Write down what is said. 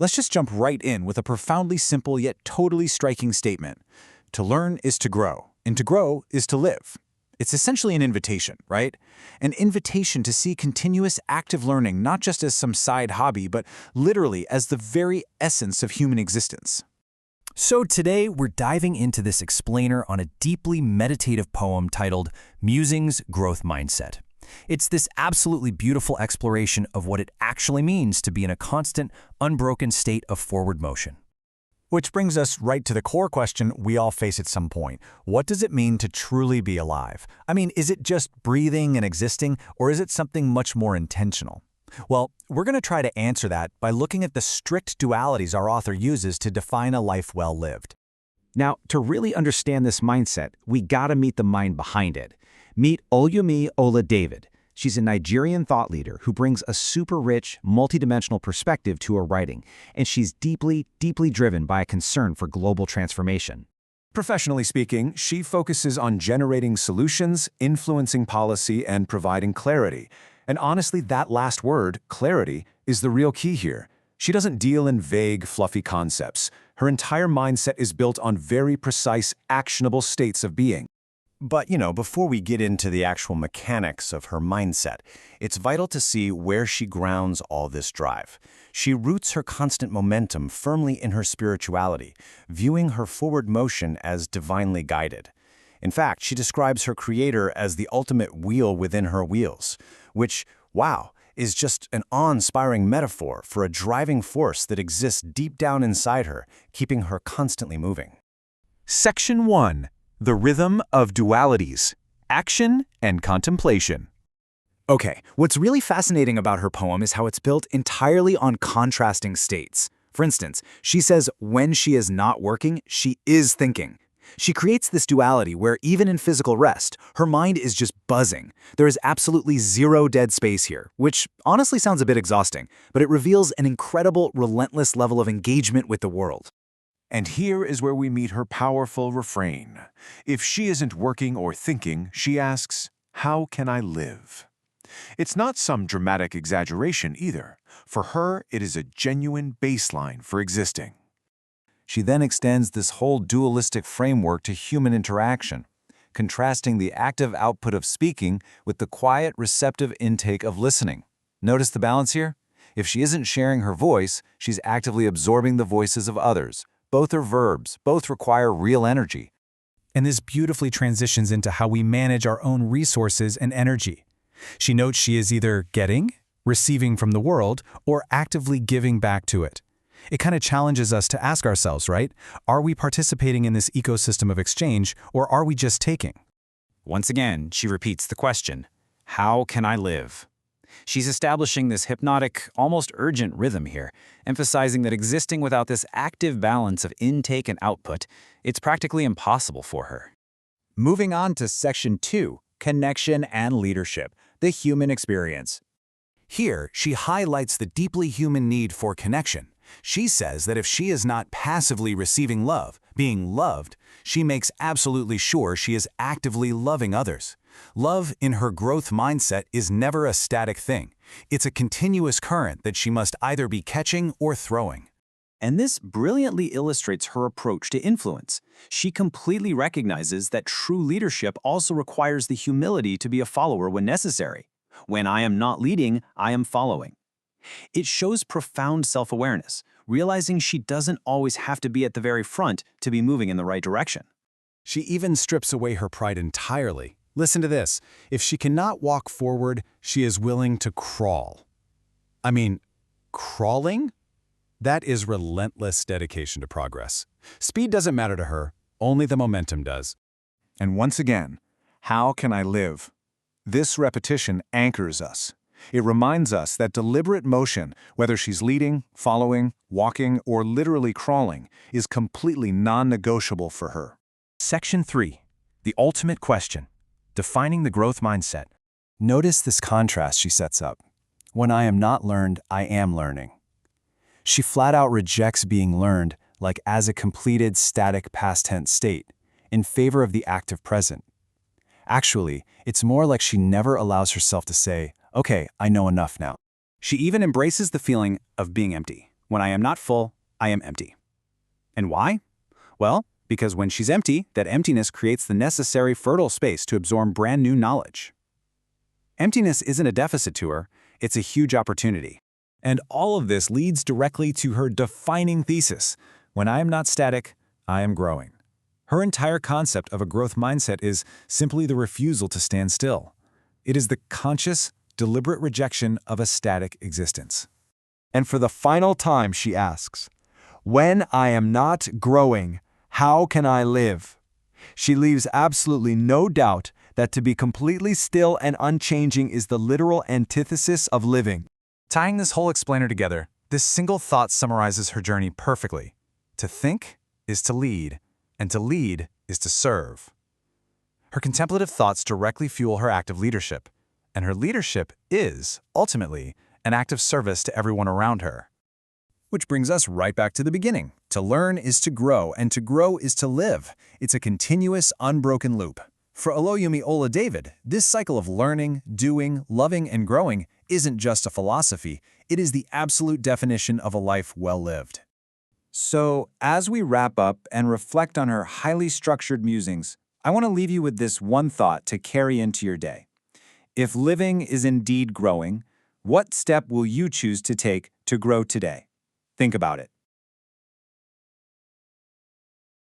Let's just jump right in with a profoundly simple yet totally striking statement. To learn is to grow, and to grow is to live. It's essentially an invitation, right? An invitation to see continuous active learning not just as some side hobby, but literally as the very essence of human existence. So today we're diving into this explainer on a deeply meditative poem titled Musings Growth Mindset. It's this absolutely beautiful exploration of what it actually means to be in a constant, unbroken state of forward motion. Which brings us right to the core question we all face at some point. What does it mean to truly be alive? I mean, is it just breathing and existing, or is it something much more intentional? Well, we're going to try to answer that by looking at the strict dualities our author uses to define a life well lived. Now, to really understand this mindset, we gotta meet the mind behind it. Meet Oluyemi Ola-David. She's a Nigerian thought leader who brings a super rich, multidimensional perspective to her writing, and she's deeply, deeply driven by a concern for global transformation. Professionally speaking, she focuses on generating solutions, influencing policy, and providing clarity. And honestly, that last word, clarity, is the real key here. She doesn't deal in vague, fluffy concepts. Her entire mindset is built on very precise, actionable states of being. But, before we get into the actual mechanics of her mindset, it's vital to see where she grounds all this drive. She roots her constant momentum firmly in her spirituality, viewing her forward motion as divinely guided. In fact, she describes her creator as the ultimate wheel within her wheels, which, wow, is just an awe-inspiring metaphor for a driving force that exists deep down inside her, keeping her constantly moving. Section 1. The Rhythm of Dualities, Action and Contemplation. Okay, what's really fascinating about her poem is how it's built entirely on contrasting states. For instance, she says when she is not working, she is thinking. She creates this duality where even in physical rest, her mind is just buzzing. There is absolutely zero dead space here, which honestly sounds a bit exhausting, but it reveals an incredible, relentless level of engagement with the world. And here is where we meet her powerful refrain. If she isn't working or thinking, she asks, "How can I live?" It's not some dramatic exaggeration either. For her, it is a genuine baseline for existing. She then extends this whole dualistic framework to human interaction, contrasting the active output of speaking with the quiet, receptive intake of listening. Notice the balance here? If she isn't sharing her voice, she's actively absorbing the voices of others. Both are verbs, both require real energy. And this beautifully transitions into how we manage our own resources and energy. She notes she is either getting, receiving from the world, or actively giving back to it. It kind of challenges us to ask ourselves, right? Are we participating in this ecosystem of exchange, or are we just taking? Once again, she repeats the question, how can I live? She's establishing this hypnotic, almost urgent rhythm here, emphasizing that existing without this active balance of intake and output, it's practically impossible for her. Moving on to Section 2, Connection and Leadership, the Human Experience. Here, she highlights the deeply human need for connection. She says that if she is not passively receiving love, being loved, she makes absolutely sure she is actively loving others. Love in her growth mindset is never a static thing. It's a continuous current that she must either be catching or throwing. And this brilliantly illustrates her approach to influence. She completely recognizes that true leadership also requires the humility to be a follower when necessary. When I am not leading, I am following. It shows profound self-awareness, realizing she doesn't always have to be at the very front to be moving in the right direction. She even strips away her pride entirely. Listen to this. If she cannot walk forward, she is willing to crawl. I mean, crawling? That is relentless dedication to progress. Speed doesn't matter to her, only the momentum does. And once again, how can I live? This repetition anchors us. It reminds us that deliberate motion, whether she's leading, following, walking, or literally crawling, is completely non-negotiable for her. Section 3. The Ultimate Question. Defining the Growth Mindset. Notice this contrast she sets up. When I am not learned, I am learning. She flat out rejects being learned like as a completed static past tense state in favor of the active present. Actually, it's more like she never allows herself to say, okay, I know enough now. She even embraces the feeling of being empty. When I am not full, I am empty. And why? Well, because when she's empty, that emptiness creates the necessary fertile space to absorb brand new knowledge. Emptiness isn't a deficit to her, it's a huge opportunity. And all of this leads directly to her defining thesis: when I am not static, I am growing. Her entire concept of a growth mindset is simply the refusal to stand still. It is the conscious, deliberate rejection of a static existence. And for the final time, she asks, when I am not growing, how can I live? She leaves absolutely no doubt that to be completely still and unchanging is the literal antithesis of living. Tying this whole explainer together, this single thought summarizes her journey perfectly. To think is to lead, and to lead is to serve. Her contemplative thoughts directly fuel her active leadership, and her leadership is, ultimately, an act of service to everyone around her. Which brings us right back to the beginning. To learn is to grow, and to grow is to live. It's a continuous, unbroken loop. For Oloyumi Ola-David, this cycle of learning, doing, loving, and growing isn't just a philosophy, it is the absolute definition of a life well lived. So, as we wrap up and reflect on her highly structured musings, I want to leave you with this one thought to carry into your day. If living is indeed growing, what step will you choose to take to grow today? Think about it.